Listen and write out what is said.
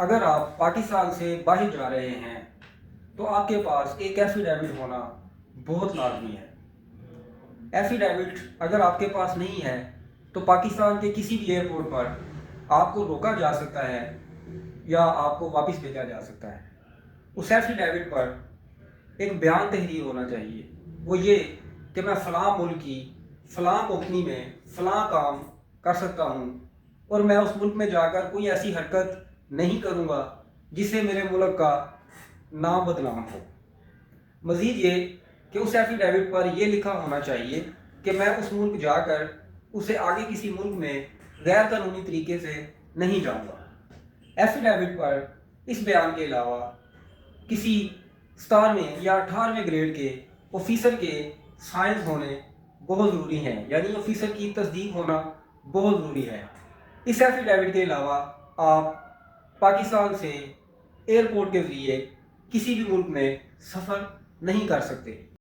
اگر آپ پاکستان سے باہر جا رہے ہیں تو آپ کے پاس ایک ایفیڈیوٹ ہونا بہت لازمی ہے۔ ایفیڈیوٹ اگر آپ کے پاس نہیں ہے تو پاکستان کے کسی بھی ایئرپورٹ پر آپ کو روکا جا سکتا ہے یا آپ کو واپس بھیجا جا سکتا ہے۔ اس ایفیڈیوٹ پر ایک بیان تحریر ہونا چاہیے، وہ یہ کہ میں فلاں ملک کی فلاں کمپنی میں فلاں کام کر سکتا ہوں اور میں اس ملک میں جا کر کوئی ایسی حرکت نہیں کروں گا جس سے میرے ملک کا نام بدنام ہو۔ مزید یہ کہ اس ایفیڈیوٹ پر یہ لکھا ہونا چاہیے کہ میں اس ملک جا کر اسے آگے کسی ملک میں غیر قانونی طریقے سے نہیں جاؤں گا۔ ایفیڈیوٹ پر اس بیان کے علاوہ کسی 17ویں یا 18ویں گریڈ کے آفیسر کے سائنس ہونے بہت ضروری ہیں، یعنی آفیسر کی تصدیق ہونا بہت ضروری ہے۔ اس ایفیڈیوٹ کے علاوہ آپ پاکستان سے ایئرپورٹ کے ذریعے کسی بھی ملک میں سفر نہیں کر سکتے۔